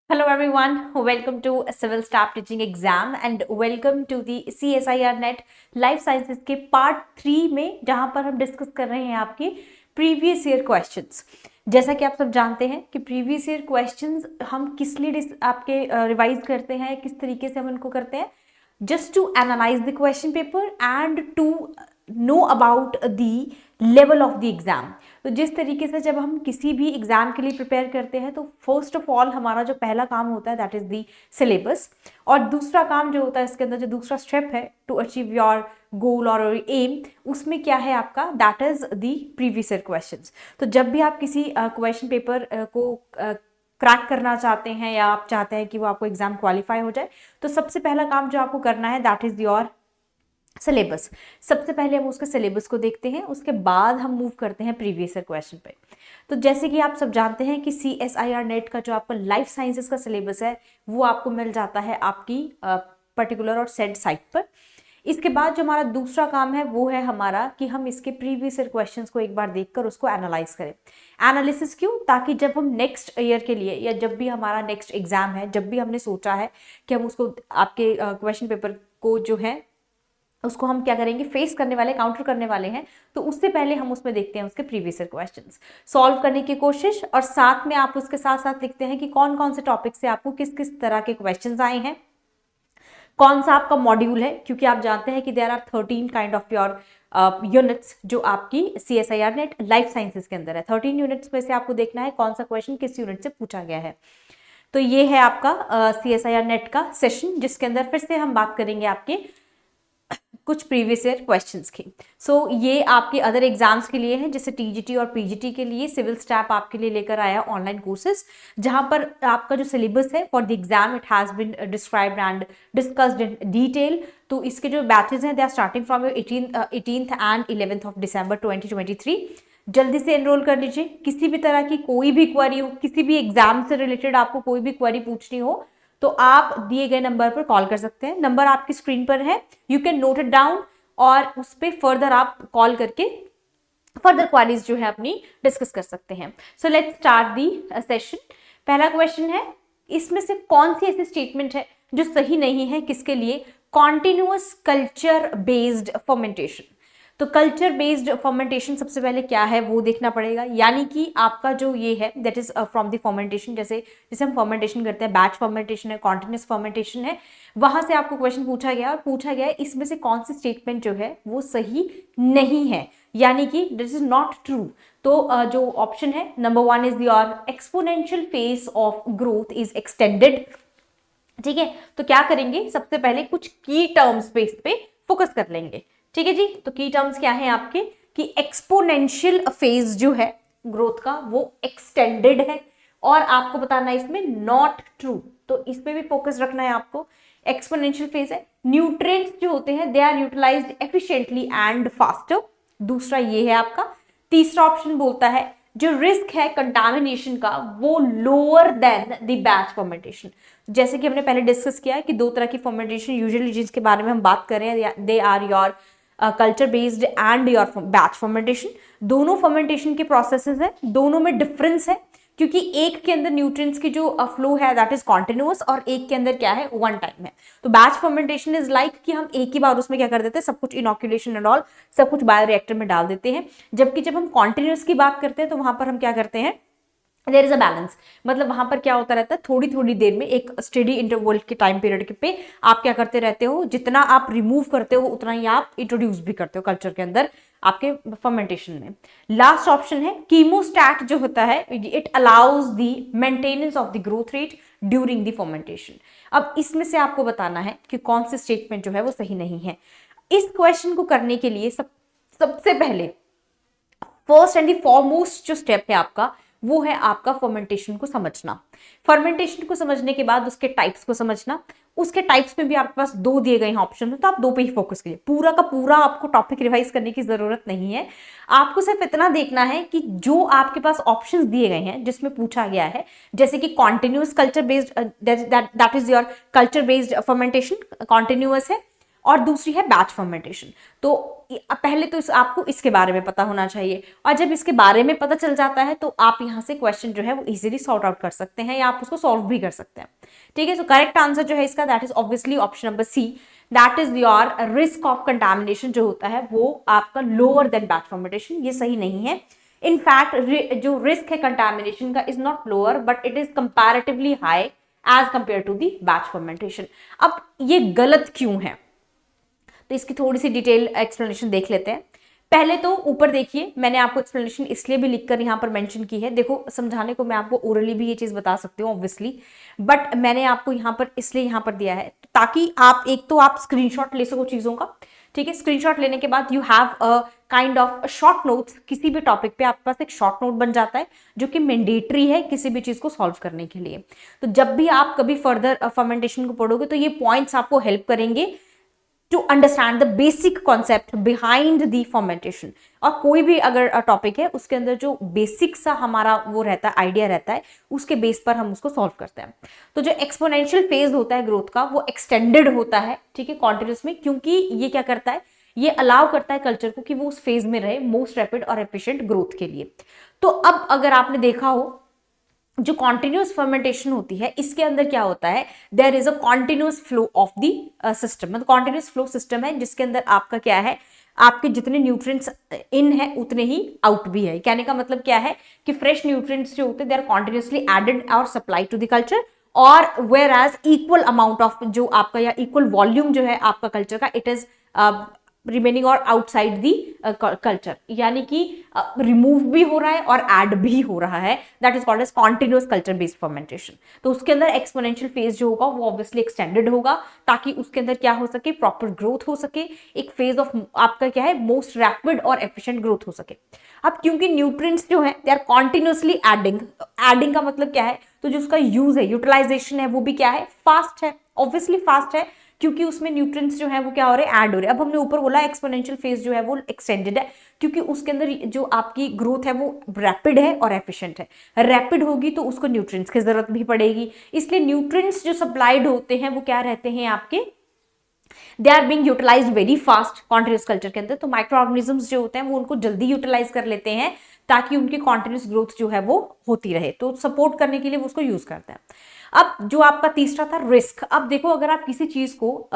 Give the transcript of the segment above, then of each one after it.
Hello everyone, welcome to Civil Staff Teaching Exam and welcome to the CSIR Net Life Sciences के part 3 में जहां पर हम discuss कर रहे हैं आपके प्रीवियस ईयर क्वेश्चंस। जैसा कि आप सब जानते हैं कि प्रीवियस ईयर क्वेश्चंस हम किस लिए आपके रिवाइज करते हैं, किस तरीके से हम उनको करते हैं, just to analyze the question paper and to know about the level of the exam। तो जिस तरीके से जब हम किसी भी एग्जाम के लिए प्रिपेयर करते हैं तो फर्स्ट ऑफ ऑल हमारा जो पहला काम होता है दैट इज दी सिलेबस, और दूसरा काम जो होता है इसके अंदर जो दूसरा स्टेप है टू अचीव योर गोल और एम, उसमें क्या है आपका, that is the previous year questions. तो जब भी आप किसी क्वेश्चन पेपर को क्रैक करना चाहते हैं या आप चाहते हैं कि वो आपको एग्जाम क्वालिफाई हो जाए, तो सबसे पहला काम जो आपको करना है दैट इज योर सिलेबस। सबसे पहले हम उसके सिलेबस को देखते हैं, उसके बाद हम मूव करते हैं प्रीवियस ईयर क्वेश्चन पे। तो जैसे कि आप सब जानते हैं कि CSIR नेट का जो आपका लाइफ साइंसेस का सिलेबस है वो आपको मिल जाता है आपकी पर्टिकुलर और सेट साइट पर। इसके बाद जो हमारा दूसरा काम है वो है हमारा कि हम इसके प्रीवियस ईयर क्वेश्चंस को एक बार देखकर उसको एनालाइज करें। एनालिसिस क्यों? ताकि जब हम नेक्स्ट ईयर के लिए या जब भी हमारा नेक्स्ट एग्जाम है, जब भी हमने सोचा है कि हम उसको आपके क्वेश्चन पेपर को जो है उसको हम क्या करेंगे, फेस करने वाले, काउंटर करने वाले हैं, तो उससे पहले हम उसमें देखते हैं उसके प्रीवियस ईयर क्वेश्चंस, सॉल्व करने की कोशिश, और साथ में आप उसके साथ साथ लिखते हैं कि कौन कौन से टॉपिक से आपको किस किस तरह के क्वेश्चंस आए हैं, कौन सा आपका मॉड्यूल है, क्योंकि आप जानते हैं कि there are 13 kind of your units जो आपकी CSIR नेट लाइफ साइंसेस के अंदर है। 13 यूनिट्स में से आपको देखना है कौन सा क्वेश्चन किस यूनिट से पूछा गया है। तो ये है आपका CSIR नेट का सेशन, जिसके अंदर फिर से हम बात करेंगे आपके कुछ प्रीवियस ईयर क्वेश्चंस की। सो ये आपके अदर एग्जाम्स के लिए है, जैसे TGT और PGT के लिए सिविल स्टाफ आपके लिए लेकर आया ऑनलाइन कोर्सेज, जहां पर आपका जो सिलेबस है for the exam it has been described and discussed in detail. तो इसके जो बैचेज हैं they are starting from 18th and 11th of December 2023। जल्दी से एनरोल कर लीजिए। किसी भी तरह की कोई भी क्वेरी हो, किसी भी एग्जाम से रिलेटेड आपको कोई भी क्वेरी पूछनी हो, तो आप दिए गए नंबर पर कॉल कर सकते हैं। नंबर आपकी स्क्रीन पर है, you can note it down, और उस पर फर्दर आप कॉल करके फर्दर क्वेरीज जो है अपनी डिस्कस कर सकते हैं। So let's start the session. पहला क्वेश्चन है, इसमें से कौन सी ऐसी स्टेटमेंट है जो सही नहीं है, किसके लिए? Continuous culture based fermentation. तो कल्चर बेस्ड फर्मेंटेशन सबसे पहले क्या है वो देखना पड़ेगा, यानी कि आपका जो ये है that is from the fermentation, जैसे हम फर्मेंटेशन करते हैं, बैच फर्मेंटेशन है, कॉन्टिन्यूस फर्मेंटेशन है, वहां से आपको क्वेश्चन पूछा गया और पूछा गया इसमें से कौन सी स्टेटमेंट जो है वो सही नहीं है, यानी कि दिस इज नॉट ट्रू। तो जो ऑप्शन है number 1 is your exponential phase of growth is extended. ठीक है, तो क्या करेंगे, सबसे पहले कुछ की टर्म्स पे इस पे फोकस कर लेंगे। ठीक है जी, तो की टर्म्स क्या है आपके, कि एक्सपोनेंशियल फेज जो है ग्रोथ का वो एक्सटेंडेड है, और आपको बताना है इसमें नॉट ट्रू, तो इस पे भी फोकस रखना है आपको। एक्सपोनेंशियल फेज है, न्यूट्रिएंट्स जो होते हैं they are utilized efficiently and faster, दूसरा ये है आपका। तीसरा ऑप्शन बोलता है जो रिस्क है कंटामिनेशन का वो lower than the batch fermentation. जैसे कि हमने पहले डिस्कस किया है कि दो तरह की फर्मेंटेशन यूजुअली जिसके बारे में हम बात कर रहे हैं, they are your culture based and your batch fermentation. दोनों फर्मेंटेशन के प्रोसेसेस है, दोनों में डिफरेंस है, क्योंकि एक के अंदर न्यूट्रिएंट्स की जो फ्लो है दैट इज कॉन्टिन्यूअस, और एक के अंदर क्या है, वन टाइम है। तो बैच फर्मेंटेशन इज लाइक कि हम एक ही बार उसमें क्या कर देते हैं, सब कुछ इनॉक्यूलेशन एंड ऑल सब कुछ बायोरिएक्टर में डाल देते हैं। जबकि जब हम कॉन्टिन्यूअस की बात करते हैं तो वहां पर हम क्या करते हैं, देयर इज अ बैलेंस, मतलब वहां पर क्या होता रहता है, थोड़ी थोड़ी देर में एक स्टेडी इंटरवल के टाइम पीरियड पे आप क्या करते रहते हो, जितना आप रिमूव करते हो उतना ही आप इंट्रोड्यूस भी करते हो कल्चर के अंदर आपके फर्मेंटेशन में। लास्ट ऑप्शन है कीमोस्टैट जो होता है, it allows the maintenance of the growth rate during the fermentation. अब इसमें से आपको बताना है कि कौन सी स्टेटमेंट जो है वो सही नहीं है। इस क्वेश्चन को करने के लिए सबसे पहले फर्स्ट एंड फॉरमोस्ट जो स्टेप है आपका वो है आपका फर्मेंटेशन को समझना। फर्मेंटेशन को समझने के बाद उसके टाइप्स को समझना। उसके टाइप्स में भी आपके पास दो दिए गए हैं ऑप्शन, तो आप दो पे ही फोकस करिए। पूरा का पूरा आपको टॉपिक रिवाइज करने की जरूरत नहीं है, आपको सिर्फ इतना देखना है कि जो आपके पास ऑप्शंस दिए गए हैं जिसमें पूछा गया है, जैसे कि continuous culture based, that is your culture based fermentation, continuous है, और दूसरी है बैच फर्मेंटेशन। तो पहले तो आपको इसके बारे में पता होना चाहिए, और जब इसके बारे में पता चल जाता है तो आप यहाँ से क्वेश्चन जो है वो इजीली सॉर्ट आउट कर सकते हैं या आप उसको सॉल्व भी कर सकते हैं। ठीक है, सो करेक्ट आंसर जो है इसका that is obviously option number C, that is your risk of contamination जो होता है वो आपका लोअर देन बैच फर्मेंटेशन। ये सही नहीं है। इनफैक्ट जो रिस्क है कंटामिनेशन का is not lower but it is comparatively high as compare to the batch fermentation. अब ये गलत क्यों है, तो इसकी थोड़ी सी डिटेल एक्सप्लेनेशन देख लेते हैं। पहले तो ऊपर देखिए, मैंने आपको एक्सप्लेनेशन इसलिए भी लिखकर यहाँ पर मेंशन की है, देखो समझाने को मैं आपको ओरली भी ये चीज बता सकती हूँ ऑब्वियसली, बट मैंने आपको यहाँ पर इसलिए यहाँ पर दिया है ताकि आप एक तो आप स्क्रीनशॉट ले सको चीजों का। ठीक है, स्क्रीनशॉट लेने के बाद you have a kind of short notes, किसी भी टॉपिक पे आपके पास एक शॉर्ट नोट बन जाता है जो कि मैंडेटरी है किसी भी चीज को सॉल्व करने के लिए। तो जब भी आप कभी फर्दर फर्मेंटेशन को पढ़ोगे तो ये पॉइंट्स आपको हेल्प करेंगे to understand the basic concept behind the fermentation. और कोई भी अगर टॉपिक है उसके अंदर जो बेसिक सा हमारा वो रहता है, आइडिया रहता है, उसके बेस पर हम उसको सॉल्व करते हैं। तो जो एक्सपोनेंशियल फेज होता है ग्रोथ का वो एक्सटेंडेड होता है, ठीक है, कॉन्टिन्यूस में, क्योंकि ये क्या करता है, ये अलाउ करता है कल्चर को कि वो उस फेज में रहे मोस्ट रैपिड और एफिशिएंट ग्रोथ के लिए। तो अब अगर आपने देखा हो जो कॉन्टिन्यूस फर्मेंटेशन होती है इसके अंदर क्या होता है, there is a continuous flow of the system, मतलब कॉन्टिन्यूस फ्लो सिस्टम है जिसके अंदर आपका क्या है, आपके जितने न्यूट्रिएंट्स इन है उतने ही आउट भी है। कहने का मतलब क्या है कि फ्रेश न्यूट्रिएंट्स जो होते हैं दे आर कॉन्टिन्यूसली एडेड और सप्लाई टू द कल्चर, और whereas equal amount of जो आपका या इक्वल वॉल्यूम जो है आपका कल्चर का इट इज रिमेनिंग और आउटसाइड दी कल्चर, यानी कि रिमूव भी हो रहा है और ऐड भी हो रहा है, that is called as continuous culture based fermentation. तो उसके अंदर एक्सपोनेंशियल फेज जो होगा वो ऑब्वियसली एक्सटेंडेड होगा ताकि उसके अंदर क्या हो सके, प्रॉपर ग्रोथ हो सके, एक फेज ऑफ आपका क्या है मोस्ट रैपिड और एफिशिएंट ग्रोथ हो सके। अब क्योंकि न्यूट्रिएंट्स जो है they are continuously adding, adding का मतलब क्या है, तो जो उसका यूज है, यूटिलाइजेशन है वो भी क्या है, फास्ट है, ऑब्वियसली फास्ट है, क्योंकि उसमें न्यूट्रिएंट्स जो है वो क्या हो रहे हैं, ऐड हो रहे हैं। अब हमने ऊपर बोला एक्सपोनेंशियल फेज जो है वो एक्सटेंडेड है क्योंकि उसके अंदर जो आपकी ग्रोथ है वो रैपिड है और एफिशिएंट है। रैपिड होगी तो उसको न्यूट्रिएंट्स की जरूरत भी पड़ेगी, इसलिए न्यूट्रिएंट्स जो सप्लाइड होते हैं वो क्या रहते हैं आपके, they are being utilized very fast continuous culture के अंदर। तो माइक्रो ऑर्गेनिजम्स जो होते हैं वो उनको जल्दी यूटिलाइज कर लेते हैं ताकि उनकी कॉन्टिन्यूस ग्रोथ जो है वो होती रहे, तो सपोर्ट करने के लिए वो उसको यूज करते हैं। अब जो आपका तीसरा था रिस्क, अब देखो अगर आप किसी चीज को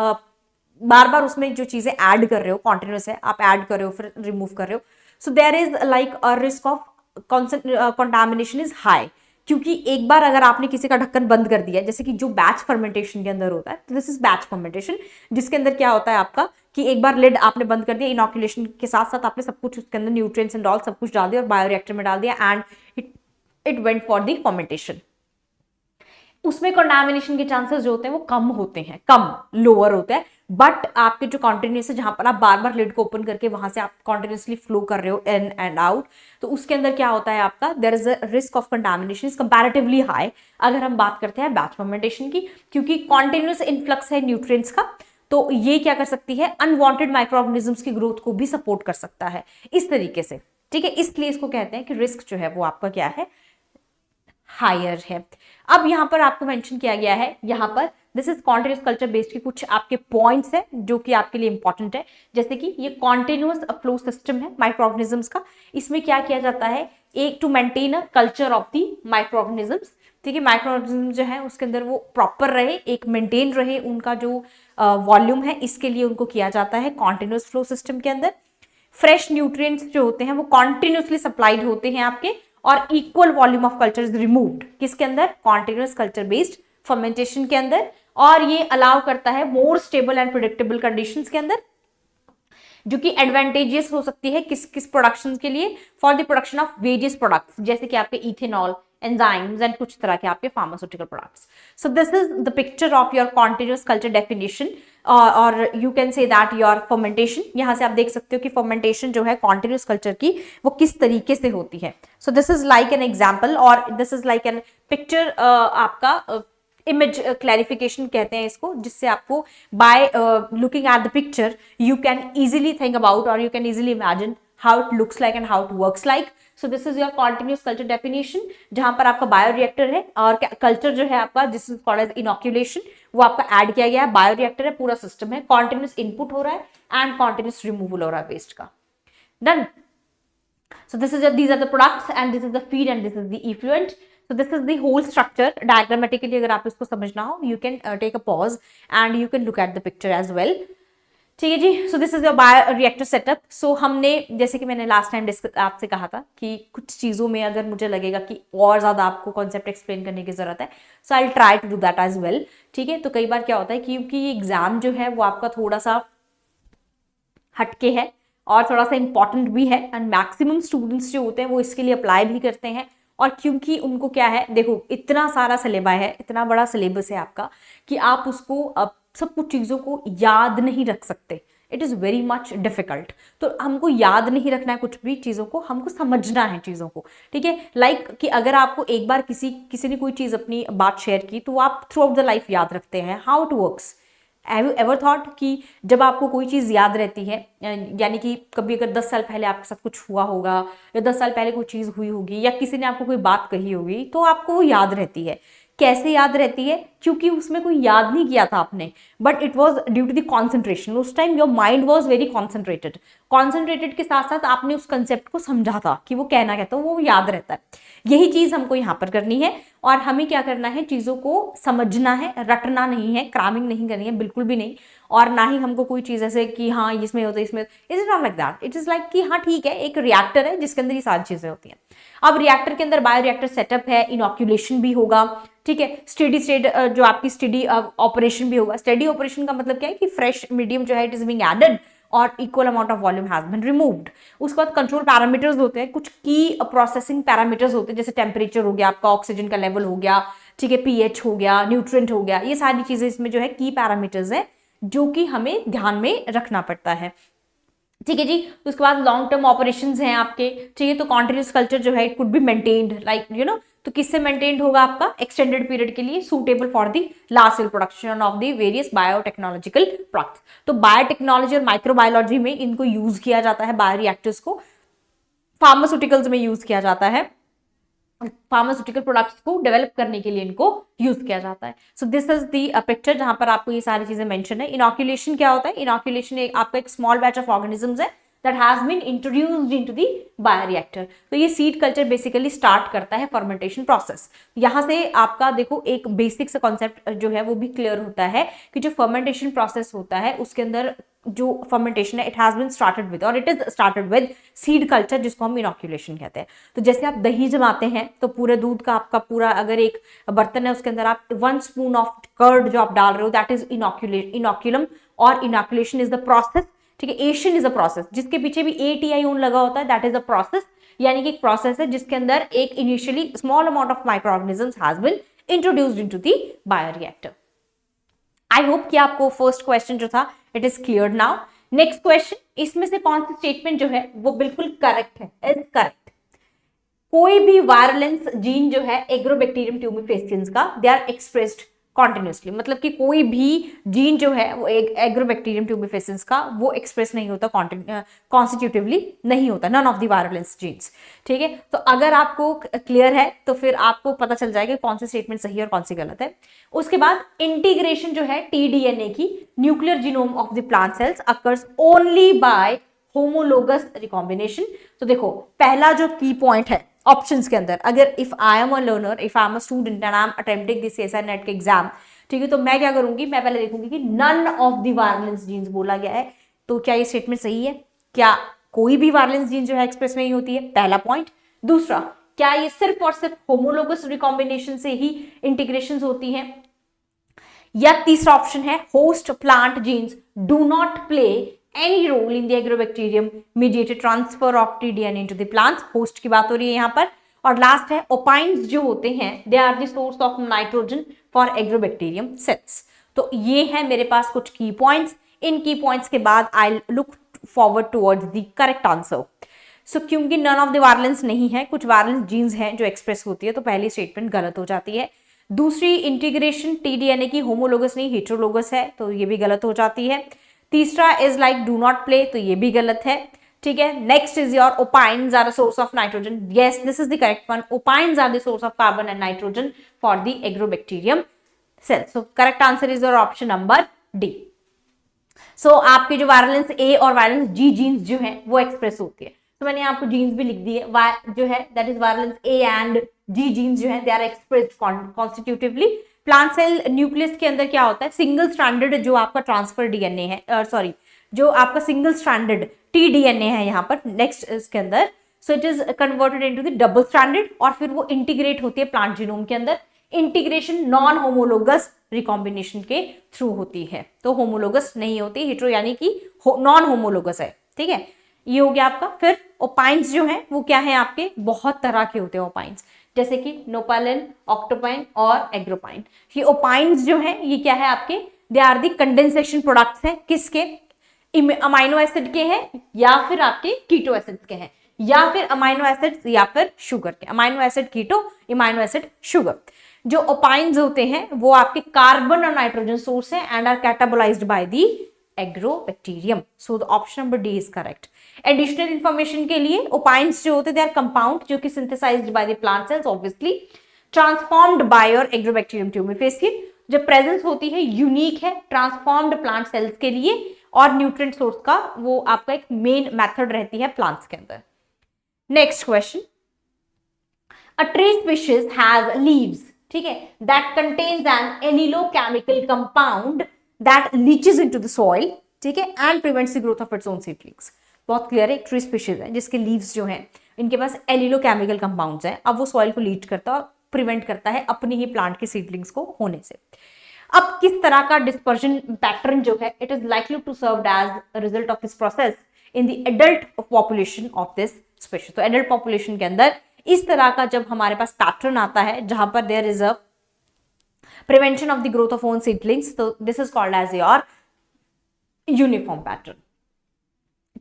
बार बार उसमें जो चीजें ऐड कर रहे हो, कॉन्टिन्यूस है, आप ऐड कर रहे हो फिर रिमूव कर रहे हो, so there is like a risk of contamination is high, क्योंकि एक बार अगर आपने किसी का ढक्कन बंद कर दिया, जैसे कि जो बैच फर्मेंटेशन के अंदर होता है, दिस इज बैच फर्मेंटेशन, जिसके अंदर क्या होता है आपका कि एक बार लिड आपने बंद कर दिया, इनॉक्यूलेशन के साथ साथ आपने सब कुछ उसके अंदर न्यूट्रिएंट्स एंड ऑल सब कुछ डाल दिया और बायोरिएक्टर में डाल दिया and it went for the fermentation. उसमें कंटामिनेशन के चांसेस जो होते हैं वो कम होते हैं, कम लोअर होते हैं, बट आपके जो कॉन्टिन्यूस है जहां पर आप बार बार लिड को ओपन करके वहां से आप कॉन्टिन्यूसली फ्लो कर रहे हो इन एंड आउट, तो उसके अंदर क्या होता है आपका, there is a risk of contamination is comparatively high अगर हम बात करते हैं बैच फर्मेंटेशन की, क्योंकि कॉन्टिन्यूस इनफ्लक्स है न्यूट्रिएंट्स का, तो ये क्या कर सकती है, अनवांटेड माइक्रो ऑर्गेनिजम्स की ग्रोथ को भी सपोर्ट कर सकता है इस तरीके से। ठीक है, इसलिए इसको कहते हैं कि रिस्क जो है वो आपका क्या है, हायर है। अब यहां पर आपको मेंशन किया गया है, यहां पर this is continuous culture based के कुछ आपके पॉइंट्स है जो कि आपके लिए इंपॉर्टेंट है, जैसे कि ये कॉन्टिन्यूस फ्लो सिस्टम है माइक्रो ऑर्गेनिजम्स का, इसमें क्या किया जाता है, एक to maintain a culture of the micro organisms. ठीक है, माइक्रो ऑर्गेनिज्म जो है उसके अंदर वो प्रॉपर रहे, एक मेंटेन रहे उनका जो वॉल्यूम है, इसके लिए उनको किया जाता है कॉन्टिन्यूस फ्लो सिस्टम के अंदर। फ्रेश न्यूट्रिएंट्स जो होते हैं वो कॉन्टिन्यूसली सप्लाइड होते हैं आपके, और equal volume of culture is removed किसके अंदर, कॉन्टिन्यूस कल्चर बेस्ड फर्मेंटेशन के अंदर, और ये अलाउ करता है more stable and predictable conditions के अंदर, जो कि एडवांटेजियस हो सकती है किस किस प्रोडक्शन के लिए, for the production of various products, जैसे कि आपके इथेनॉल, एंजाइम्स एंड कुछ तरह के आपके pharmaceutical products. So this is the picture of your continuous culture definition, और you can say that your fermentation, यहां से आप देख सकते हो कि फर्मेंटेशन जो है कॉन्टिन्यूस कल्चर की वो किस तरीके से होती है। So this is like an example, और this is like an picture, आपका इमेज क्लैरिफिकेशन कहते हैं इसको, जिससे आपको by looking at the picture you can easily think about और you can easily imagine how it looks like and how it works like. So this is your continuous culture definition, जहां पर आपका bioreactor है और culture जो है आपका this is called as inoculation, वो आपका ऐड किया गया है. बायोरिएक्टर है, पूरा सिस्टम है, कॉन्टिन्यूस इनपुट हो रहा है एंड कॉन्टिन्यूस रिमूवल हो रहा है वेस्ट का. Done. So these are the products and this is the feed and this is the effluent. So this is the whole structure diagrammatically. अगर आप इसको समझना हो, you can take a pause and you can look at the picture as well. ठीक है जी. So this is your bioreactor setup. So हमने, जैसे कि मैंने लास्ट टाइम आपसे कहा था कि कुछ चीज़ों में अगर मुझे लगेगा कि और ज़्यादा आपको कॉन्सेप्ट एक्सप्लेन करने की ज़रूरत है, so I will try to do that as well. ठीक है. तो कई बार क्या होता है क्योंकि ये एग्जाम जो है वो आपका थोड़ा सा हटके है और थोड़ा सा इंपॉर्टेंट भी है एंड मैक्सिमम स्टूडेंट्स जो होते हैं वो इसके लिए अप्लाई भी करते हैं. और क्योंकि उनको क्या है, देखो इतना सारा सिलेबस है, इतना बड़ा सिलेबस है आपका कि आप उसको सब कुछ चीज़ों को याद नहीं रख सकते. It is very much difficult. तो हमको याद नहीं रखना है कुछ भी चीज़ों को, हमको समझना है चीज़ों को. ठीक है. लाइक कि अगर आपको एक बार किसी ने कोई चीज़ अपनी बात शेयर की तो आप थ्रू आउट द लाइफ याद रखते हैं. How it works. Have you ever thought कि जब आपको कोई चीज़ याद रहती है, यानी कि कभी अगर 10 साल पहले आपके साथ कुछ हुआ होगा या 10 साल पहले कोई चीज़ हुई होगी या किसी ने आपको कोई बात कही होगी, तो आपको वो याद रहती है. कैसे याद रहती है? क्योंकि उसमें कोई याद नहीं किया था आपने, but it was due to the concentration. उस time your mind was very concentrated के साथ साथ आपने उस कंसेप्ट को समझा था कि वो कहना क्या था, वो याद रहता है. यही चीज़ हमको यहाँ पर करनी है. और हमें क्या करना है, चीज़ों को समझना है, रटना नहीं है, क्रामिंग नहीं करनी है, बिल्कुल भी नहीं. और ना ही हमको कोई चीज़ ऐसे कि हाँ इसमें होता है इसमें, it is not like that. It is like कि हाँ ठीक है, एक रिएक्टर है जिसके अंदर ये सारी चीज़ें होती हैं. अब रिएक्टर के अंदर बायोरिएक्टर सेटअप है, इनोक्यूलेशन भी होगा. ठीक है. स्टेडी स्टेट जो आपकी स्टेडी ऑपरेशन भी होगा. स्टेडी ऑपरेशन का मतलब क्या है कि फ्रेश मीडियम जो है इट इज बीइंग एडेड और equal amount of volume has been removed. उसके बाद कंट्रोल पैरामीटर्स होते हैं, कुछ की प्रोसेसिंग पैरामीटर्स होते हैं, जैसे टेम्परेचर हो गया आपका, ऑक्सीजन का लेवल हो गया, ठीक है, पीएच हो गया, न्यूट्रिएंट हो गया. ये सारी चीजें इसमें जो है की पैरामीटर्स है जो कि हमें ध्यान में रखना पड़ता है. ठीक है जी. उसके बाद लॉन्ग टर्म ऑपरेशंस हैं आपके. ठीक है. तो कॉन्टिन्यूस कल्चर जो है it could be maintained like you know. तो किससे मेंटेन्ड होगा आपका? एक्सटेंडेड पीरियड के लिए, suitable for the large scale production of the various biotechnological products. तो बायोटेक्नोलॉजी और माइक्रोबायोलॉजी में इनको यूज किया जाता है. बायोरिएक्टर्स को फार्मास्यूटिकल्स में यूज किया जाता है. फार्मास्यूटिकल प्रोडक्ट्स को डेवलप करने के लिए इनको यूज किया जाता है. So this is the picture जहां पर आपको ये सारी चीजें मेंशन है. इनोक्यूलेशन क्या होता है? इनोक्यूलेशन आपका एक स्मॉल बैच ऑफ ऑर्गेनिजम्स है that has been introduced into the bioreactor. तो ये सीड कल्चर बेसिकली स्टार्ट करता है फर्मेंटेशन प्रोसेस. यहाँ से आपका देखो एक बेसिक सा कॉन्सेप्ट जो है वो भी क्लियर होता है कि जो फर्मेंटेशन प्रोसेस होता है उसके अंदर जो फर्मेंटेशन है it has been started with और it is started with seed culture, जिसको हम इनोक्यूलेशन कहते हैं. तो जैसे आप दही जमाते हैं तो पूरे दूध का आपका पूरा अगर एक बर्तन है उसके अंदर आप 1 स्पून ऑफ कर्ड जो आप डाल रहे हो दैट इज इनोक्यूलम और इनोक्यूलेशन इज द प्रोसेस. ठीक है. एशियन इज अ प्रोसेस जिसके पीछे भी ATION लगा होता है, दैट इज अ प्रोसेस. यानी कि एक प्रोसेस है जिसके अंदर एक initially small amount of micro organisms has been introduced into the bioreactor. I hope कि आपको फर्स्ट क्वेश्चन जो था it is clear now. Next question, इसमें से कौन सी स्टेटमेंट जो है वो बिल्कुल करेक्ट है? Is correct. कोई भी वायरलेंस जीन जो है एग्रोबैक्टीरियम ट्यूमिफेसियंस का दे आर एक्सप्रेस्ड कॉन्टिन्यूसली. मतलब कि कोई भी जीन जो है वो एग्रोबैक्टीरियम ट्यूमिफेसियंस का वो एक्सप्रेस नहीं होता कॉन्स्टिट्यूटिवली नहीं होता, none of the virulence genes. ठीक है. तो अगर आपको क्लियर है तो फिर आपको पता चल जाएगा कौन सी स्टेटमेंट सही है और कौन सी गलत है. उसके बाद इंटीग्रेशन जो है tDNA की nuclear genome of the plant sales occurs only by homologous recombination. तो देखो पहला जो की पॉइंट है ऑप्शंस के अंदर, अगर if I am a learner, if I am a student and I am attempting this CSI net के एग्जाम, ठीक है, तो मैं क्या करूंगी, मैं पहले देखूंगी कि none of the virulence genes बोला गया है. तो क्या ये स्टेटमेंट सही है? क्या कोई भी वायरलेंस जीन जो है एक्सप्रेस नहीं होती है? पहला पॉइंट. दूसरा, क्या ये सिर्फ और सिर्फ होमोलोगस रिकॉम्बिनेशन से ही इंटीग्रेशन होती है? या तीसरा ऑप्शन है host plant genes do not play any role in the agrobacterium mediated transfer of tDNA into the plants. Host की बात हो रही है यहाँ पर. और लास्ट है ओपाइन्स जो होते हैं they are the source of nitrogen for agrobacterium cells. तो ये है मेरे पास कुछ की पॉइंट्स. इन की पॉइंट्स के बाद I look forward towards the correct answer. So क्योंकि नन ऑफ द वायरलेंस नहीं है, कुछ वायरलेंस जीन्स हैं जो एक्सप्रेस होती है, तो पहली स्टेटमेंट गलत हो जाती है. दूसरी, इंटीग्रेशन tDNA की होमोलोगस नहीं हेटेरोलोगस है, तो ये भी गलत हो जाती है. तीसरा is like do not play, तो ये भी गलत है. ठीक है. Next is your opines are a source of nitrogen. Yes, this is the correct one. Opines are the source of carbon and nitrogen for the agrobacterium cell. So correct answer is your option number D. So आपके जो virulence ए और virulence जी genes जो है वो express होती है. तो मैंने आपको जीन्स भी लिख दी है. जो है that is virulence A and G genes जो है they are expressed constitutively. Plant cell nucleus के अंदर क्या होता है, सिंगल स्ट्रैंडेड जो आपका ट्रांसफर डीएनए है, सॉरी जो आपका सिंगल स्ट्रैंडेड टी डीएनए है यहाँ पर नेक्स्ट इसके अंदर. सो it is converted into the double stranded और फिर वो इंटीग्रेट होती है प्लांट जीनोम के अंदर. इंटीग्रेशन नॉन होमोलोगस रिकॉम्बिनेशन के थ्रू होती है. तो होमोलोगस नहीं होती, हेटेरो यानी कि नॉन होमोलोगस है. ठीक है, ये हो गया आपका. फिर ओपाइन्स जो है वो क्या है आपके, बहुत तरह के होते हैं ओपाइन्स, जैसे कि नोपालिन, ऑक्टोपाइन और एग्रोपाइन. ये ओपाइन्स जो है ये क्या है आपके, they are the condensation products है किसके, अमाइनो एसिड के हैं या फिर आपके कीटो एसिड के हैं या फिर अमाइनो एसिड या फिर शुगर के. Amino acid keto, amino acid sugar. जो ओपाइन्स होते हैं वो आपके कार्बन और नाइट्रोजन सोर्स है and are catabolised by the agrobacterium. So the option number D is correct. Additional information के लिए ओपाइन्स जो होते हैं दे आर कंपाउंड जो कि synthesised by the plant cells obviously, transformed by your agrobacterium tumefaciens की. जो प्रेजेंस होती है यूनिक है ट्रांसफॉर्म्ड प्लांट सेल्स के लिए और न्यूट्रिएंट सोर्स का वो आपका एक मेन मेथड रहती है प्लांट्स के अंदर. Next question, a tree species has leaves, ठीक है, that contains an allelochemical compound that leaches into the soil, ठीक है, and prevents the growth of its own seedlings. बहुत क्लियर है, ट्री स्पीशीज है जिसके लीव्स जो हैं इनके पास एनिलोकेमिकल कंपाउंड्स हैं. अब वो सॉइल को लीच करता है और प्रिवेंट करता है अपनी ही प्लांट के सीडलिंग्स को होने से. अब किस तरह का डिस्पर्जन पैटर्न जो है, it is likely to serve as result of this process in the adult population of this species. तो एडल्ट पॉपुलेशन के अंदर इस तरह का जब हमारे पास पैटर्न आता है जहां पर there is a prevention of the growth of own seedlings, तो this is called as your uniform pattern.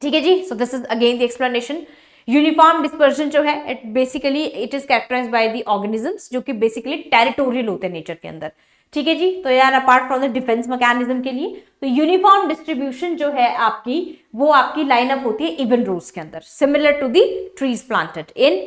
ठीक है जी. So this is again the explanation. Uniform dispersion जो है it basically it is characterised by the organisms जो कि basically territorial होते हैं नेचर के अंदर. ठीक है जी. तो यार apart from the defence mechanism के लिए तो यूनिफॉर्म डिस्ट्रीब्यूशन जो है आपकी वो आपकी लाइनअप होती है इवन रोज के अंदर, similar to the trees planted in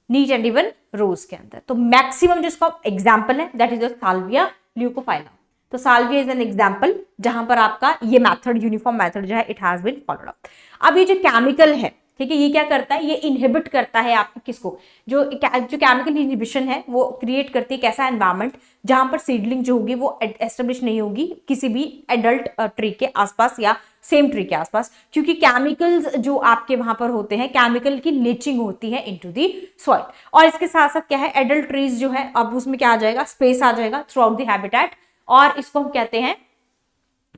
neat and even rows के अंदर. तो मैक्सिमम जो इसका एग्जाम्पल है that is your salvia leucophyllum. तो साल्विया इज एन एग्जाम्पल जहां पर आपका ये मैथड यूनिफॉर्म मैथड जो है it has been followed up. अब ये जो केमिकल है, ठीक है, ये क्या करता है, ये इनहिबिट करता है आपको किसको, जो केमिकल इनहिबिशन है वो क्रिएट करती है कैसा एनवायरनमेंट जहां पर सीडलिंग जो होगी वो एस्टेब्लिश नहीं होगी किसी भी एडल्ट ट्री के आसपास या सेम ट्री के आसपास, क्योंकि केमिकल्स जो आपके वहां पर होते हैं केमिकल की लीचिंग होती है इनटू दी सॉइल. और इसके साथ साथ क्या है, एडल्ट ट्रीज जो है अब उसमें क्या आ जाएगा, स्पेस आ जाएगा थ्रू आउट द हैबिटेट, और इसको हम कहते हैं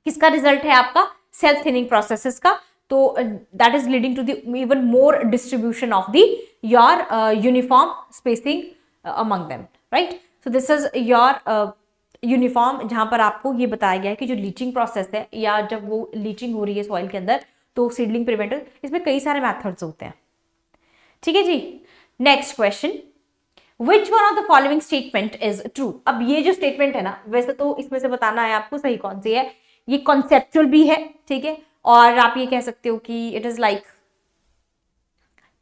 किसका रिजल्ट है आपका, सेल्फ थिनिंग प्रोसेसेस का. तो that is leading to the even more distribution of the your uniform spacing among them, right. So this is your uniform जहां पर आपको ये बताया गया है कि जो लीचिंग प्रोसेस है या जब वो लीचिंग हो रही है सॉइल के अंदर तो सीडलिंग प्रिवेंटर, इसमें कई सारे मेथड्स होते हैं. ठीक है जी. Next question, Which one of the following statement is true? अब ये जो स्टेटमेंट है ना, वैसे तो इसमें से बताना है आपको सही कौन सी है. ये कॉन्सेप्चुअल भी है, ठीक है, और आप ये कह सकते हो कि इट इज लाइक,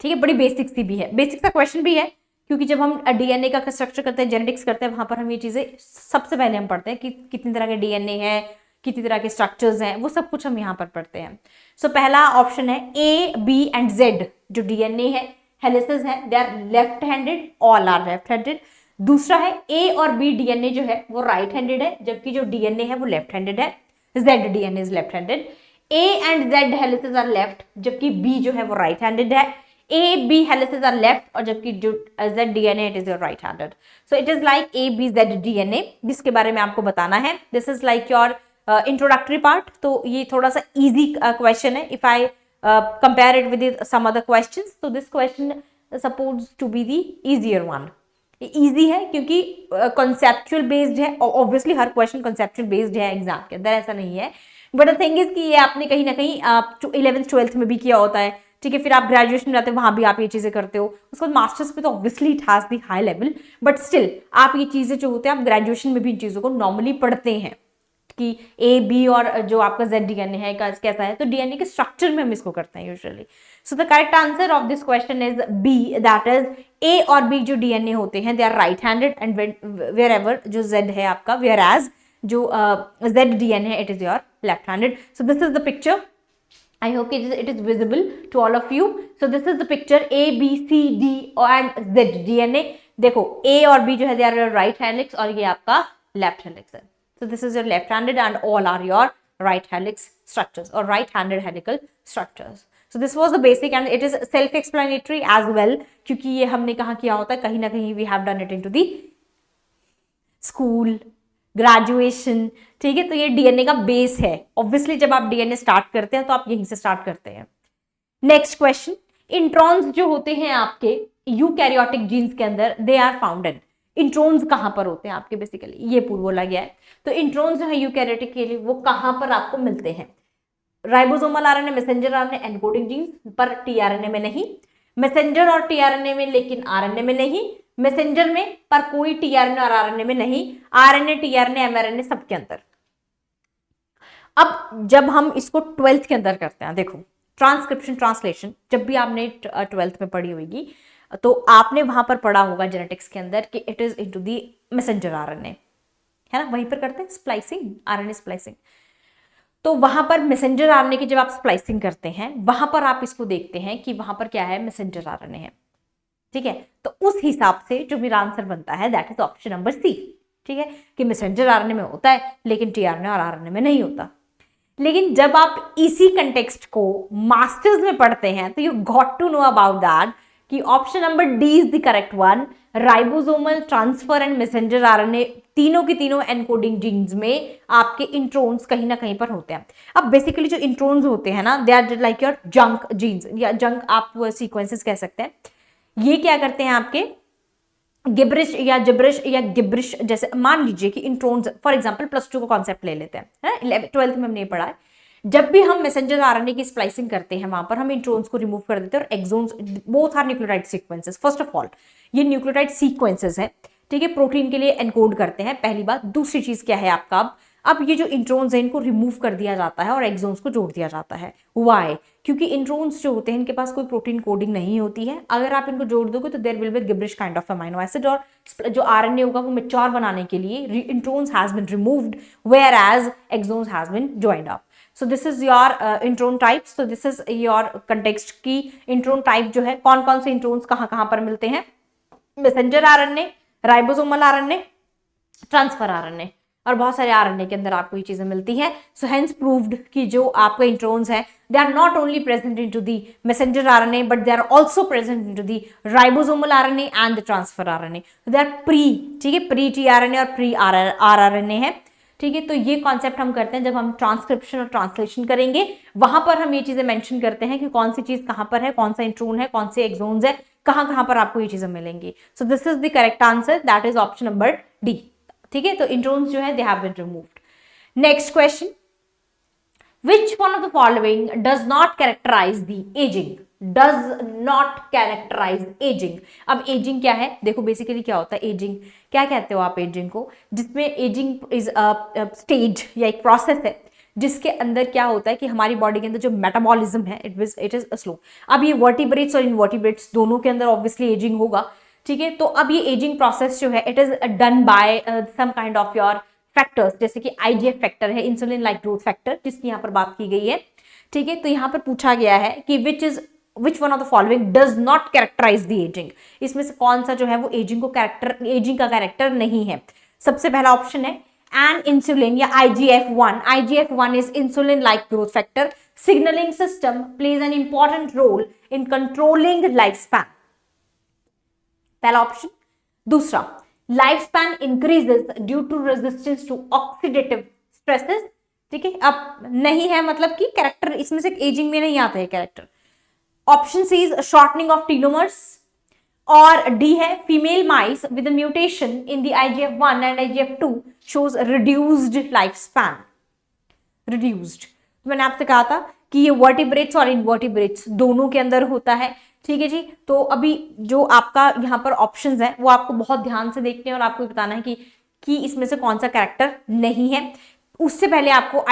ठीक है, बड़ी बेसिक सी भी है, बेसिक सा क्वेश्चन भी है, क्योंकि जब हम डीएनए का स्ट्रक्चर करते हैं, जेनेटिक्स करते हैं, वहां पर हम ये चीजें सबसे पहले हम पढ़ते हैं कि कितनी तरह के डीएनए है, कितनी तरह के स्ट्रक्चर्स हैं, वो सब कुछ हम यहाँ पर पढ़ते हैं. सो पहला ऑप्शन है ए, बी एंड जेड जो डीएनए है, हेलिसेस है, they are left handed, all are left handed. दूसरा है ए और बी डीएनए जो है वो राइट हैंडेड है, जबकि जो डीएनए है वो लेफ्ट हैंडेड है. Z DNA is left handed. A and Z helices are left, जबकि बी जो है वो राइट हैंडेड है. A B helices are left और जबकि जो Z DNA it is your right handed. So it is like A B Z DNA, जिसके बारे में आपको बताना है. This is like your introductory part. तो ये थोड़ा सा इजी क्वेश्चन है. If I compare it with some other questions, so this question is supposed to be the easier one. easy है क्योंकि conceptual based है, obviously हर question conceptual based है exam के अंदर, ऐसा नहीं है. but the thing is कि ये आपने कहीं ना कहीं 11th 12th में भी किया होता है, ठीक है, फिर आप ग्रेजुएशन में जाते हो वहां भी आप ये चीजें करते हो, उसके बाद मास्टर्स पे तो obviously it has the high level, but still आप ये चीजें जो होते हैं आप ग्रेजुएशन में भी इन चीजों को नॉर्मली पढ़ते हैं. कि ए बी और जो आपका जेड डीएनए है कैसा है, तो डीएनए के स्ट्रक्चर में हम इसको करते हैं usually. So the correct answer of this question is B, that is A और बी जो डीएनए होते हैं they are right handed and wherever जो जेड है आपका, वेयर एज जो जेड डीएनए है it is your left handed. So this is the picture, I hope it is visible to all of you. So this is the picture A, B, C, D and Z DNA. देखो A और B जो है they are your right helix और ये आपका left helix है. So this is your left-handed and all are your right helix structures or right-handed helical structures. So this was the basic and it is self-explanatory as well क्योंकि ये हमने कहाँ किया होता है, कहीं ना कहीं we have done it into the school, graduation, ठीक है। तो ये डीएनए का बेस है। ऑब्वियसली जब आप डीएनए स्टार्ट करते हैं तो आप यहीं से स्टार्ट करते हैं। नेक्स्ट क्वेश्चन, इंट्रॉन्स जो होते हैं आपके यूकैरियोटिक जीन्स के अंदर दे आर फाउंडेड। इंट्रॉन्स कहां पर होते हैं आपके, बेसिकली ये पूर्व बोला गया है। तो इंट्रॉन्स जो है यूकैरियोटिक के लिए वो कहां पर आपको मिलते हैं, ribosomal RNA, messenger RNA, encoding genes पर, टीआरएनए में नहीं, मैसेंजर और टीआरएनए में लेकिन आरएनए में नहीं, मैसेंजर में पर कोई टीआरएनए और आरएनए में नहीं, आरएनए टीआरएनए एमआरएनए सबके अंदर। अब जब हम इसको 12th के अंदर करते हैं, देखो ट्रांसक्रिप्शन ट्रांसलेशन जब भी आपने 12th में पढ़ी होगी तो आपने वहां पर पढ़ा होगा जेनेटिक्स के अंदर कि it is into the messenger RNA, है ना, वहीं पर करते हैं स्प्लाइसिंग, आरएनए स्प्लाइसिंग। तो वहां पर मैसेंजर आरएनए की जब आप स्प्लाइसिंग करते हैं वहां पर आप इसको देखते हैं कि वहां पर क्या है, मैसेंजर आरएनए है, ठीक है। तो उस हिसाब से जो मेरा आंसर बनता है that is option number C, ठीक है, कि मैसेंजर आरएनए में होता है लेकिन टीआरएनए और आरएनए में नहीं होता। लेकिन जब आप इसी कंटेक्स्ट को मास्टर्स में पढ़ते हैं तो you got to know about that कि option number D is the correct one. Ribosomal transfer and messenger RNA तीनों के तीनों एनकोडिंग जीन्स में आपके इंट्रोन्स कहीं ना कहीं पर होते हैं। अब बेसिकली जो इंट्रोन्स होते हैं ना they are like your junk genes या जंक आप सीक्वेंसेस कह सकते हैं। ये क्या करते हैं आपके गिब्रिश या जिब्रिश या गिब्रिश, जैसे मान लीजिए कि इंट्रोन्स फॉर एग्जांपल +2 का कॉन्सेप्ट ले लेते हैं, 12th में हमने ये पढ़ा है। जब भी हम मैसेंजर आरएनए की स्प्लाइसिंग करते हैं वहां पर हम इंट्रोन्स को रिमूव कर देते हैं और exons, both are nucleotide sequences. First of all ये न्यूक्लियोटाइड सीक्वेंसेस है, ठीक है, प्रोटीन के लिए एनकोड करते हैं, पहली बात। दूसरी चीज क्या है आपका, अब ये जो इंट्रोन्स है इनको रिमूव कर दिया जाता है और एक्सोन्स को जोड़ दिया जाता है। व्हाई? क्योंकि इंट्रोन्स जो होते हैं इनके पास कोई प्रोटीन कोडिंग नहीं होती है। अगर आप इनको जोड़ दोगे तो there will be gibberish kind of amino acid और जो आरएनए होगा वो मैच्योर बनाने के लिए introns has been removed whereas exons has been joined up. So this is your intron types. So this is your context की intron type जो है, कौन कौन से इंट्रोन्स कहाँ कहाँ पर मिलते हैं, messenger RNA, ribosomal RNA, transfer RNA और बहुत सारे आरएनए के अंदर आपको ये चीजें मिलती हैं। सो हेंस प्रूव्ड कि जो आपके इंट्रोन्स हैं they are not only present into the messenger RNA but they are also present into the ribosomal RNA and the transfer RNA. They are pre, ठीक है, प्री टीआरएनए और pre rRNA है, ठीक है। तो ये कॉन्सेप्ट हम करते हैं जब हम ट्रांसक्रिप्शन और ट्रांसलेशन करेंगे, वहां पर हम ये चीजें मेंशन करते हैं कि कौन सी चीज कहां पर है, कौन सा इंट्रोन है, कौन से एक्सोन्स है, कहां कहां पर आपको ये चीजें मिलेंगी। So this is the correct answer, that is option number D, ठीक है। तो इंट्रोन्स जो है they have been removed. Next question, which one of the following does not characterize the aging? does not characterize aging। अब aging क्या है, देखो basically क्या होता है एजिंग, क्या कहते हो आप एजिंग को, जिसमें एजिंग इज स्टेज या एक प्रोसेस है जिसके अंदर क्या होता है कि हमारी बॉडी के अंदर जो मेटाबॉलिज्म है इट इज स्लो। अब ये वर्टिब्रेट्स और इनवर्टिब्रेट्स दोनों के अंदर ऑब्वियसली एजिंग होगा, ठीक है। तो अब ये एजिंग प्रोसेस जो है it is done by some kind of your factors, जैसे कि आईजीएफ फैक्टर है, इंसुलिन लाइक ग्रोथ फैक्टर, जिसकी यहाँ पर बात की गई है, ठीक है। तो यहाँ पर पूछा गया है कि which one of the following does not characterise the ageing, इसमें से कौन सा जो है वो एजिंग का कैरेक्टर नहीं है। सबसे पहला ऑप्शन है एन इंसुलिन या IGF-1। IGF-1 is insulin like growth factor, signalling system plays an important role in controlling life span, पहला ऑप्शन। दूसरा, life span increases due to resistance to oxidative stresses, ठीक है। अब नहीं है मतलब कि कैरेक्टर इसमें से एजिंग में नहीं आता है character. Option C is shortening of telomeres, और डी है female mice with mutation in the IGF-1 and IGF-2 shows reduced life span. Reduced, मैंने आपसे कहा था कि ये वर्टिब्रेट्स और इनवर्टिब्रेट्स दोनों के अंदर होता है, ठीक है जी। तो अभी जो आपका यहाँ पर ऑप्शंस हैं वो आपको बहुत ध्यान से देखने हैं और आपको बताना है कि इसमें से कौन सा कैरेक्टर नहीं है। उससे पहले आपको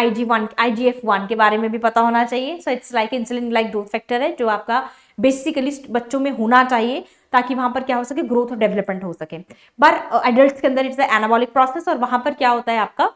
IGF-1 के बारे में भी पता होना चाहिए। So it's like insulin like growth factor है जो आपका बेसिकली बच्चों में होना चाहिए ताकि वहां पर क्या हो सके, ग्रोथ और डेवलपमेंट हो सके। पर एडल्ट्स के अंदर इट्स एनाबॉलिक प्रोसेस, और वहां पर क्या होता है आपका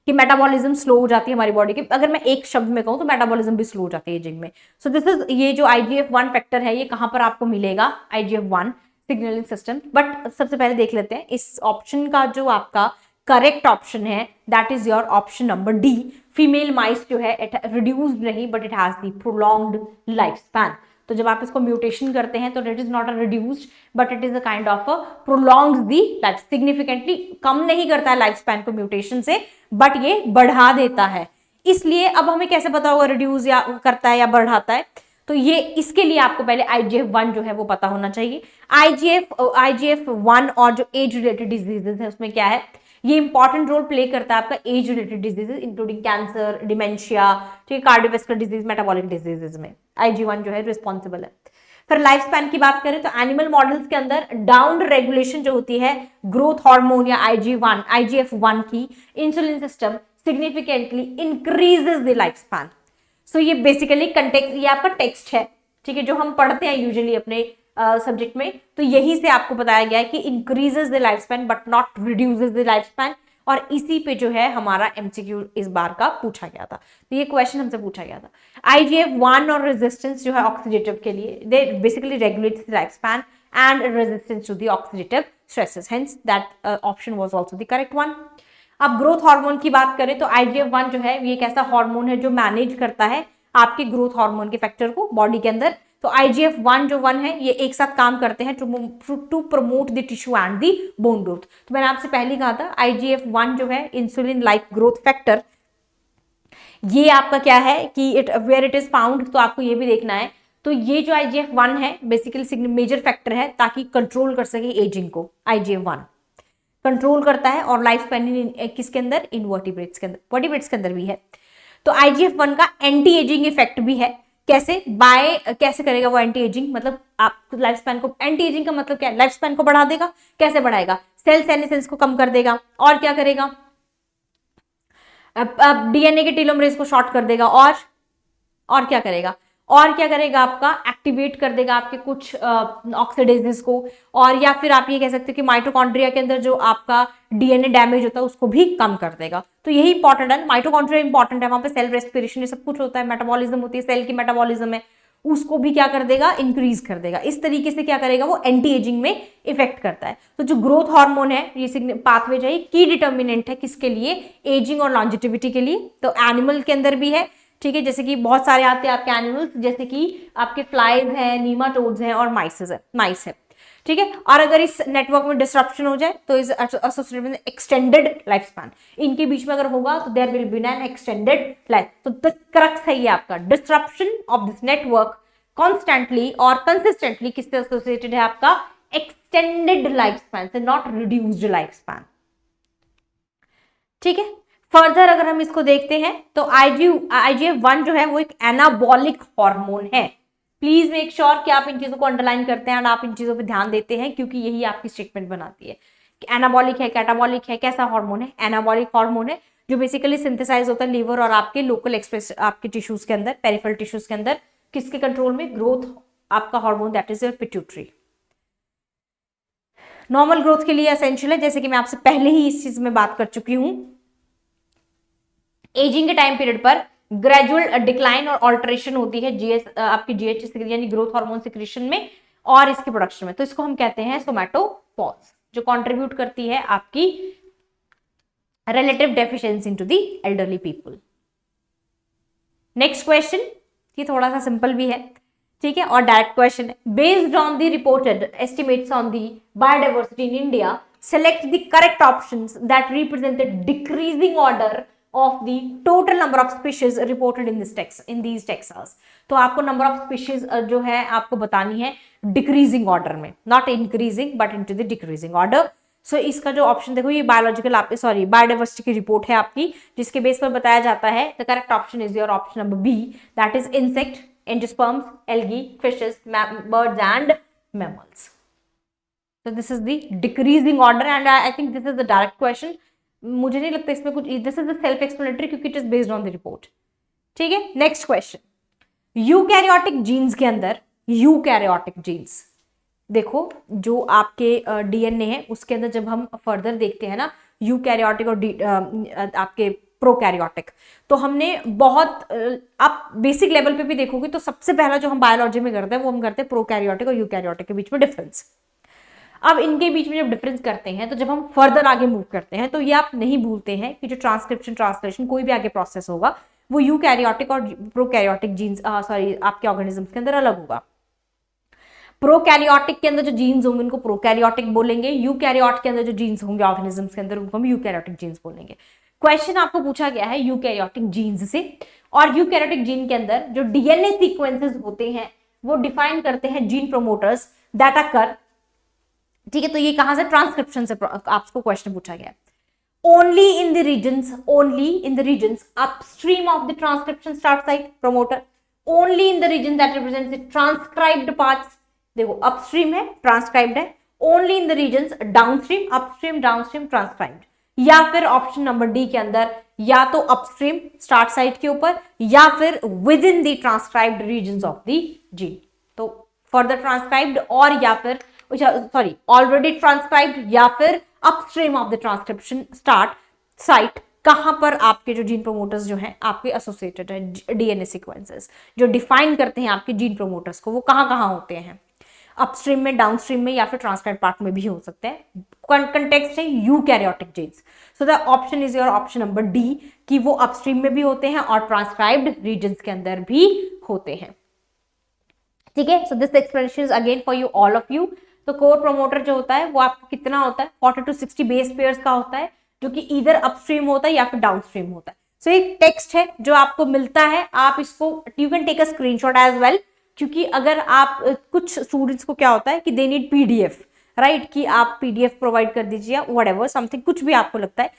कि मेटाबॉलिज्म स्लो हो जाती है हमारी बॉडी की। अगर मैं एक शब्द में कहूँ तो मेटाबॉलिज्म भी स्लो हो जाती है एजिंग में। सो दिस इज, ये जो IGF-1 फैक्टर है ये कहां पर आपको मिलेगा, IGF-1 सिग्नलिंग सिस्टम। बट सबसे पहले देख लेते हैं इस ऑप्शन का जो आपका करेक्ट ऑप्शन है, that is your option number D. Female mice जो है इट रिड्यूस्ड नहीं but it has the prolonged life span. तो जब आप इसको म्यूटेशन करते हैं तो it is not a reduced but it is a kind of prolongs the life, significantly कम नहीं करता है लाइफ स्पैन को म्यूटेशन से, बट ये बढ़ा देता है। इसलिए अब हमें कैसे पता होगा रिड्यूस या करता है या बढ़ाता है, तो ये इसके लिए आपको पहले IGF-1 जो है वो पता होना चाहिए। IGF-1 और जो एज रिलेटेड डिजीजेस है उसमें क्या है, ये इंपॉर्टेंट रोल प्ले करता है आपका age related diseases including cancer, dementia, ठीक है, कार्डियोवास्कुलर डिजीज, मेटाबॉलिक डिजीजेस में IG-1 जो है रिस्पॉन्सिबल है। फिर लाइफ स्पैन की बात करें तो एनिमल मॉडल्स के अंदर डाउन रेगुलेशन जो होती है ग्रोथ हार्मोन या IGF-1 की insulin system significantly increases the life span. So ये बेसिकली कंटेक्स्ट, ये आपका टेक्स्ट है, ठीक है, जो हम पढ़ते हैं यूजुअली अपने सब्जेक्ट में, तो यही से आपको बताया गया है कि increases the life span but not reduces the life span. और इसी पे जो है हमारा MCQ इस बार का पूछा गया था, तो ये क्वेश्चन हमसे पूछा गया था। IGF-1 और रेजिस्टेंस जो है ऑक्सीडेटिव के लिए, they basically regulates the life span and resistance to the oxidative stresses, hence that option was also the correct one. अब ग्रोथ हार्मोन की बात करें तो IGF-1 जो है ये एक ऐसा हार्मोन है जो मैनेज करता है आपके ग्रोथ हार्मोन के फैक्टर को बॉडी के अंदर। तो IGF-1 जो 1 है ये एक साथ काम करते हैं to promote the tissue and the bone growth. तो मैंने आपसे पहले कहा था IGF-1 जो है इंसुलिन लाइक ग्रोथ फैक्टर, ये आपका क्या है कि it where it is found, तो आपको ये भी देखना है। तो ये जो IGF-1 है बेसिकली मेजर फैक्टर है ताकि कंट्रोल कर सके एजिंग को। IGF-1 कंट्रोल करता है और लाइफ स्पैन किसके अंदर, इनवर्टिब्रेट्स के अंदर, वर्टिब्रेट्स के अंदर भी है। तो IGF-1 का एंटी एजिंग इफेक्ट भी है। कैसे, कैसे करेगा वो एंटी एजिंग, मतलब आप लाइफ स्पैन को, एंटी एजिंग का मतलब क्या है, लाइफ स्पैन को बढ़ा देगा। कैसे बढ़ाएगा, सेल सेनेसेंस को कम कर देगा, और क्या करेगा, अब DNA के टेलोमरेज को शॉर्ट कर देगा, और क्या करेगा, आपका एक्टिवेट कर देगा आपके कुछ ऑक्सीडेजेस को, और या फिर आप ये कह सकते हो कि माइटोकॉन्ड्रिया के अंदर जो आपका DNA डैमेज होता है उसको भी कम कर देगा। तो यही इंपॉर्टेंट है, माइटोकॉन्ड्रिया इंपॉर्टेंट है, वहां पे सेल रेस्पिरेशन ये सब कुछ होता है, मेटाबॉलिज्म होती है, सेल की मेटाबॉलिज्म है, उसको भी क्या कर देगा, इंक्रीज कर देगा। इस तरीके से क्या करेगा वो एंटी एजिंग में इफेक्ट करता है। तो जो ग्रोथ हार्मोन है ये पाथवे जो है की डिटर्मिनेंट है किसके लिए, एजिंग और लॉन्जिटिविटी के लिए। तो एनिमल के अंदर भी है, ठीक है, जैसे कि बहुत सारे आते हैं आपके एनिमल्स, जैसे कि आपके फ्लाइज हैं, नीमाटोड्स हैं और माइस है, ठीक है। और अगर इस नेटवर्क में डिस्ट्रप्शन हो जाए तो is associated with extended life span, इनके बीच में अगर होगा तो there will be an extended life. तो द क्रक्स है ये आपका, disruption of this network constantly और कंसिस्टेंटली किससे एसोसिएटेड है आपका, एक्सटेंडेड लाइफ स्पैन से, नॉट रिड्यूस्ड लाइफ स्पैन, ठीक है। फर्दर अगर हम इसको देखते हैं तो IGF-1 जो है वो एक एनाबॉलिक हार्मोन है। प्लीज मेक श्योर कि आप इन चीजों को अंडरलाइन करते हैं और आप इन चीजों पे ध्यान देते हैं, क्योंकि यही आपकी स्टेटमेंट बनाती है कि एनाबॉलिक है, कैटाबॉलिक है, कैसा हार्मोन है, एनाबॉलिक हार्मोन है जो बेसिकली सिंथेसाइज होता है लीवर और आपके लोकल एक्सप्रेस आपके टिश्यूज के अंदर, पेरिफेरल टिश्यूज के अंदर, किसके कंट्रोल में, ग्रोथ आपका hormone, that is your pituitary. Normal growth के लिए एसेंशियल है, जैसे कि मैं आपसे पहले ही इस चीज में बात कर चुकी हूं। एजिंग के टाइम पीरियड पर ग्रेजुअल डिक्लाइन और ऑल्टरेशन होती है आपकी GH यानी ग्रोथ हार्मोन सिक्रीशन में और इसके प्रोडक्शन में, तो इसको हम कहते हैं सोमैटोपॉज, जो कंट्रीब्यूट करती है आपकी relative deficiency into the elderly people. Next question, ये थोड़ा सा सिंपल भी है, ठीक है, और डायरेक्ट क्वेश्चन है। Based on the reported estimates on the biodiversity in India, select the correct options that represent the decreasing order of the total number of species reported in these taxas। तो आपको number of species जो है आपको बतानी है decreasing order में, not increasing but into the decreasing order. So इसका जो ऑप्शन देखो, ये बायोडाइवर्सिटी की रिपोर्ट है आपकी, जिसके बेस पर बताया जाता है। The correct option is your option number B, that is insect, angiosperms, algae, fishes, birds and mammals. So this is the decreasing order, and I think this is the direct question. मुझे नहीं लगता इसमें कुछ, this is self explanatory क्योंकि it is based on the report. ठीक है, next question, eukaryotic jeans के अंदर, यूकैरियोटिक जीन्स देखो जो आपके डीएनए है उसके अंदर जब हम फर्दर देखते हैं ना यूकैरियोटिक और आपके प्रोकैरियोटिक, तो हमने बहुत आप बेसिक लेवल पे भी देखोगे तो सबसे पहला जो हम बायोलॉजी में करते हैं वो हम करते हैं प्रोकैरियोटिक और यूकैरियोटिक के बीच में डिफरेंस। अब इनके बीच में जब डिफरेंस करते हैं तो जब हम फर्दर आगे मूव करते हैं तो ये आप नहीं भूलते हैं कि जो ट्रांसक्रिप्शन ट्रांसलेशन कोई भी आगे प्रोसेस होगा वो यूकैरियोटिक और प्रोकैरियोटिक जीन्स सॉरी आपके ऑर्गेनिजम्स के अंदर अलग होगा। प्रोकैरियोटिक के अंदर जो जीन्स होंगे उनको प्रोकैरियोटिक बोलेंगे, यूकैरियोट के अंदर जो जीन्स होंगे ऑर्गेनिजम्स के अंदर उनको हम यूकैरियोटिक जीन्स बोलेंगे। क्वेश्चन आपको पूछा गया है यूकैरियोटिक जीन्स से, और यूकैरियोटिक जीन के अंदर जो डीएनए सीक्वेंसेस होते हैं वो डिफाइन करते हैं जीन प्रोमोटर्स दैट अकर। ठीक है, तो ये कहां से, ट्रांसक्रिप्शन से आपको क्वेश्चन पूछा गया है। only in the regions upstream of the transcription start site promoter, only in the region that represents the transcribed parts, देखो upstream है transcribed है, only in the regions downstream upstream downstream transcribed, या फिर option number D के अंदर या तो upstream start site के ऊपर या फिर within the transcribed regions of the gene. तो फर्दर ट्रांसक्राइब्ड और या फिर सॉरी ऑलरेडी ट्रांसक्राइब्ड या फिर upstream of the transcription start site, कहां पर आपके जो जीन प्रोमोटर्स जो हैं आपके एसोसिएटेड है, डीएनए सीक्वेंसेस जो डिफाइन करते हैं आपके जीन प्रोमोटर्स को, वो कहां कहां होते हैं, अपस्ट्रीम में, डाउनस्ट्रीम में या फिर ट्रांसक्राइब पार्ट में भी हो सकते हैं। कंटेक्स्ट है eukaryotic genes, so the option is your option number D कि वो अपस्ट्रीम में भी होते हैं और ट्रांसक्राइब्ड रीजन्स के अंदर भी होते हैं। ठीक है, so this explanation is again for you all of you. तो कोर प्रोमोटर जो होता है वो आपका कितना होता है, 40 to 60 बेस पेयर्स का होता है जो कि इधर अपस्ट्रीम होता है या फिर डाउनस्ट्रीम होता है। सो एक टेक्स्ट है जो आपको मिलता है, आप इसको you can take a screenshot as well, क्योंकि अगर आप कुछ स्टूडेंट्स को क्या होता है कि दे नीड पीडीएफ, राइट, कि आप पीडीएफ प्रोवाइड कर दीजिए व्हाटएवर समथिंग, कुछ भी आपको लगता है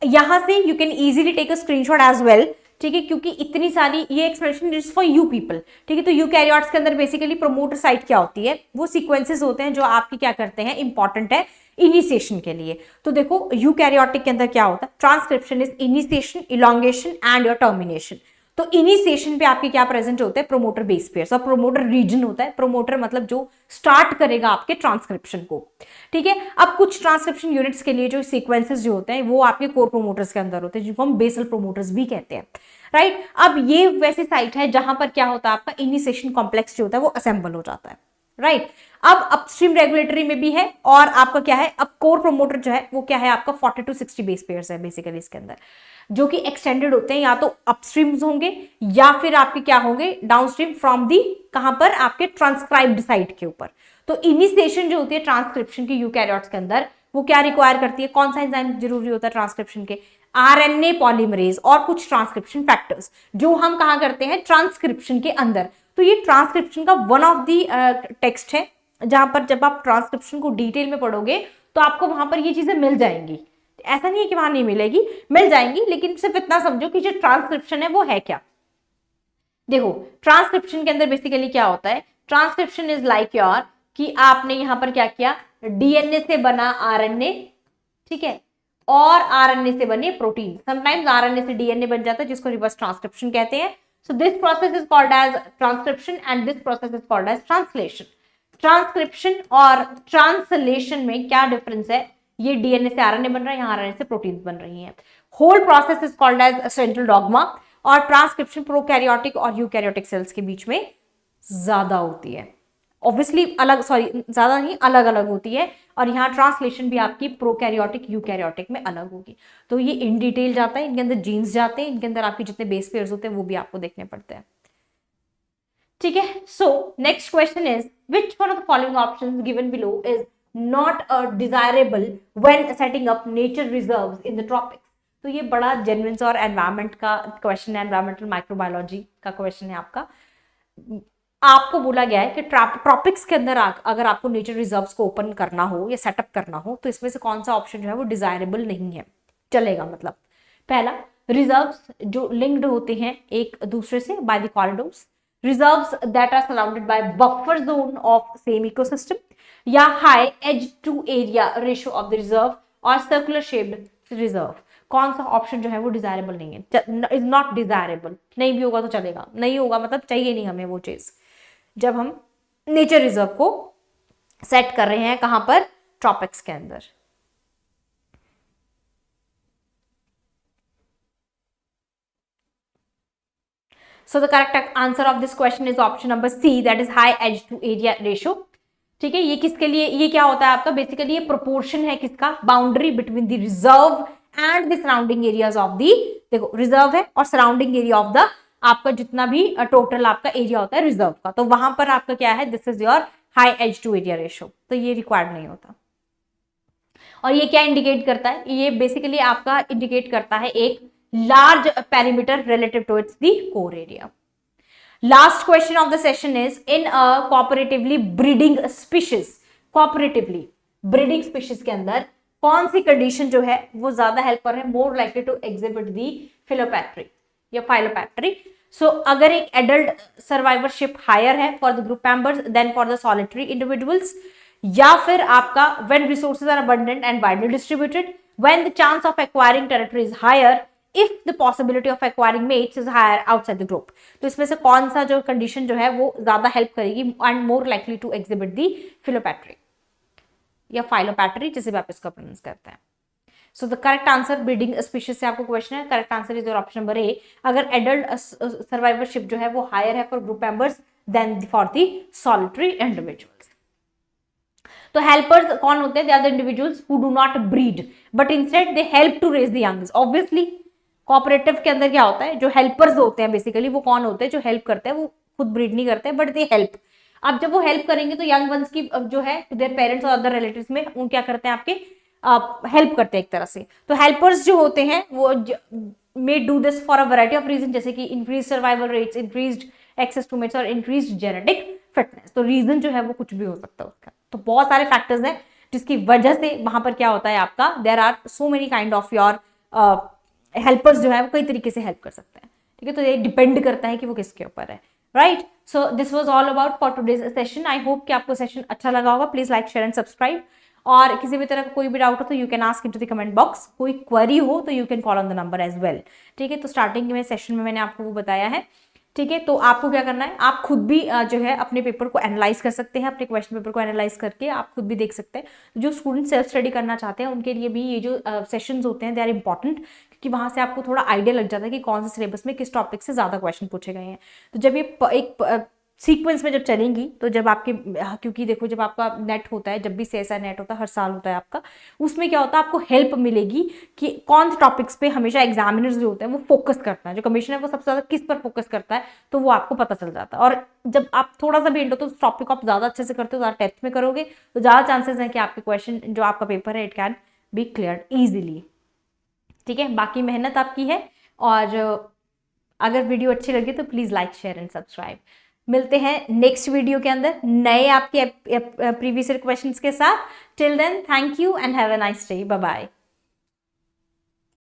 यहां से you can easily take a screenshot as well. ठीक है, क्योंकि इतनी सारी ये explanation is for you people. ठीक है, तो यूकैरियोट्स के अंदर बेसिकली प्रोमोटर साइट क्या होती है, वो सीक्वेंसेस होते हैं जो आपकी क्या करते हैं, इंपॉर्टेंट है इनिशिएशन के लिए। तो देखो यूकैरियोटिक के अंदर क्या होता है, transcription is initiation, elongation and your termination. तो इनिशिएशन पे आपके क्या प्रेजेंट होते हैं, प्रोमोटर बेस पेयर्स, और प्रोमोटर रीजन होता है, प्रोमोटर मतलब जो स्टार्ट करेगा आपके ट्रांसक्रिप्शन को। ठीक है, अब कुछ ट्रांसक्रिप्शन यूनिट्स के लिए जो सीक्वेंसेस जो होते हैं वो आपके कोर प्रोमोटर्स के अंदर होते हैं जिनको हम बेसल प्रोमोटर्स भी कहते हैं, राइट। अब ये वैसी साइट है जहां पर क्या होता है, आपका इनिशिएशन कॉम्प्लेक्स जो होता है वो असेंबल हो जाता है, राइट। अब अपस्ट्रीम रेगुलेटरी में भी है और आपका क्या है, अब कोर प्रोमोटर जो है वो क्या है आपका 40 to 60 बेस पेयर्स है बेसिकली इसके अंदर, जो कि एक्सटेंडेड होते हैं या तो अपस्ट्रीम्स होंगे या फिर आपके क्या होंगे, डाउनस्ट्रीम फ्रॉम दी कहां पर, आपके ट्रांसक्राइब्ड साइट के ऊपर। तो इनिशिएशन जो होती है ट्रांसक्रिप्शन की यूकैरियोट्स के अंदर वो क्या रिक्वायर करती है, कौन सा एंजाइम जरूरी होता है ट्रांसक्रिप्शन के, आरएनए पॉलीमरेज और कुछ ट्रांसक्रिप्शन फैक्टर्स जो हम कहां करते हैं, ट्रांसक्रिप्शन के अंदर। तो ये ट्रांसक्रिप्शन का वन ऑफ दी टेक्स्ट है जहां पर जब आप ट्रांसक्रिप्शन को डिटेल में पढ़ोगे तो आपको वहां पर ये चीजें मिल जाएंगी। ऐसा नहीं है कि वहां नहीं मिलेगी, मिल जाएंगी, लेकिन सिर्फ इतना समझो कि जो ट्रांसक्रिप्शन है वो है क्या। देखो ट्रांसक्रिप्शन के अंदर बेसिकली क्या होता है, ट्रांसक्रिप्शन इज लाइक योर कि आपने यहां पर क्या किया, डीएनए से बना आरएनए, ठीक है, और आरएनए से बने प्रोटीन। समटाइम्स आरएनए से डीएनए बन जाता है जिसको रिवर्स ट्रांसक्रिप्शन कहते हैं। So this process is called as transcription and this process is called as translation. Transcription और ट्रांसलेशन में क्या डिफरेंस है, ये डीएनए से आरएनए बन रहा है, यहाँ आरएनए से प्रोटीन बन रही हैं। Whole process is called as central dogma, और ट्रांसक्रिप्शन प्रोकैरियोटिक और यूकैरियोटिक सेल्स के बीच में ज्यादा होती है, ऑब्वियसली अलग, सॉरी ज्यादा नहीं, अलग अलग होती है। और यहाँ ट्रांसलेशन भी आपकी प्रोकैरियोटिक यूकैरियोटिक में अलग होगी। तो ये इन डिटेल जाता है, इनके अंदर जीन्स जाते हैं, इनके अंदर आपके जितने बेस पेयर्स होते हैं वो भी आपको देखने पड़ते हैं। ठीक है, so next question is which one of the following options given below is not desirable when setting up nature reserves in the tropics. तो ये बड़ा जेन्युइन और एनवायरमेंट का क्वेश्चन है, एनवायरमेंटल माइक्रोबायोलॉजी का क्वेश्चन है आपका। आपको बोला गया है कि ट्रॉपिक्स के अंदर अगर आपको नेचर रिजर्व्स को ओपन करना हो या सेटअप करना हो तो इसमें से कौन सा ऑप्शन जो है वो डिजायरेबल नहीं है, चलेगा। मतलब पहला, रिजर्व्स जो लिंक्ड होते हैं एक दूसरे से by the corridors, reserves that are surrounded by buffer zone of same ecosystem, या high edge to area ratio of the reserve और सर्कुलर शेप्ड रिजर्व। कौन सा ऑप्शन जो है वो डिजायरेबल नहीं है, इज नॉट डिजायरेबल, नहीं भी होगा तो चलेगा, नहीं होगा मतलब चाहिए नहीं हमें वो चीज, जब हम नेचर रिजर्व को सेट कर रहे हैं कहां पर, ट्रॉपिक्स के अंदर। So the correct answer of this question is option number C, that is high edge to area ratio. ठीक है, ये किसके लिए, ये क्या होता है आपका, बेसिकली ये प्रोपोर्शन है किसका, boundary between the reserve and the surrounding areas of the, देखो रिजर्व है और सराउंडिंग एरिया ऑफ द आपका जितना भी टोटल आपका एरिया होता है रिजर्व का, तो वहां पर आपका क्या है, this is your high edge to area ratio, तो ये रिक्वायर्ड नहीं होता। और ये क्या इंडिकेट करता है, ये बेसिकली आपका इंडिकेट करता है एक large perimeter relative towards the core area. Last question of the session is, in a cooperatively breeding species, cooperatively breeding species के अंदर कौन सी कंडीशन जो है वो ज्यादा हेल्पर है, more likely to exhibit the philopatry या philopatry. So अगर एक adult survivorship higher है for the group members than for the solitary individuals, या फिर आपका when resources are abundant and widely distributed, when the chance of acquiring territory is higher, if the possibility of acquiring mates is higher outside the group, तो इसमें से कौन सा जो condition जो है वो ज्यादा हेल्प करेगी and more likely to exhibit the philopatry या फाइलोपैट्री, जिसे भी आप इसका प्रोनाउंस करते हैं। So the correct answer, breeding species से आपको क्वेश्चन है, correct answer is your option number A, अगर एडल्ट सर्वाइवरशिप जो है वो हायर है for group members than for the solitary individuals. तो हेल्पर्स कौन होते हैं, they are the individuals who do not breed but instead they help to raise the youngs. Obviously cooperative के अंदर क्या होता है, जो हेल्पर्स होते हैं बेसिकली वो कौन होते हैं, जो हेल्प करते हैं, वो खुद ब्रीड नहीं करते हैं बट दे हेल्प। अब जब वो हेल्प करेंगे तो यंग वंस की जो है देयर पेरेंट्स और अदर रिलेटिव्स में उन क्या करते हैं, आपके हेल्प करते हैं एक तरह से। तो हेल्पर्स जो होते हैं वो may do this for a variety of reason, जैसे कि increase survival rates, increased access to mates और इंक्रीज्ड जेनेटिक फिटनेस। तो रीजन जो है वो कुछ भी हो सकता है उसका, तो बहुत सारे फैक्टर्स हैं जिसकी वजह से वहां पर क्या होता है आपका, there are so many kind of your helpers जो है वो कई तरीके से हेल्प कर सकते हैं। ठीक है, तो ये डिपेंड करता है कि वो किसके ऊपर है, right. So this was all about for today's session. I hope कि आपको सेशन अच्छा लगा होगा। Please like share and subscribe, और किसी भी तरह का कोई भी डाउट हो तो you can ask into the comment box, कोई क्वेरी हो तो you can call on the number as well. ठीक है, तो स्टार्टिंग में सेशन में मैंने आपको वो बताया है। ठीक है, तो आपको क्या करना है, आप खुद भी जो है अपने पेपर को एनालाइज कर सकते हैं, अपने क्वेश्चन पेपर को एनालाइज करके आप खुद भी देख सकते हैं। जो स्टूडेंट सेल्फ स्टडी करना चाहते हैं उनके लिए भी ये जो सेशंस होते हैं दे आर इंपॉर्टेंट, क्योंकि वहां से आपको थोड़ा आइडिया लग जाता है कि कौन से सिलेबस में किस टॉपिक से ज्यादा क्वेश्चन पूछे गए हैं। तो जब ये एक सीक्वेंस में जब चलेंगी तो जब आपके, क्योंकि देखो जब आपका नेट होता है, जब भी CSI नेट होता है हर साल होता है आपका, उसमें क्या होता है आपको हेल्प मिलेगी कि कौन से टॉपिक्स पे हमेशा एग्जामिनर्स जो होते हैं वो फोकस करता है, जो कमीशन है वो सबसे ज्यादा किस पर फोकस करता है, तो वो आपको पता चल जाता है। और जब आप थोड़ा सा भी हिंट हो तो उस टॉपिक को आप ज्यादा अच्छे से करते हो, ज्यादा डेप्थ में करोगे तो ज्यादा चांसेस है कि आपके क्वेश्चन जो आपका पेपर है it can be clear easily. ठीक है, बाकी मेहनत आपकी है, और अगर वीडियो अच्छी लगी तो please like share and subscribe. मिलते हैं नेक्स्ट वीडियो के अंदर नए आपके प्रीवियस ईयर क्वेश्चंस के साथ। Till then thank you and have a nice day, bye bye.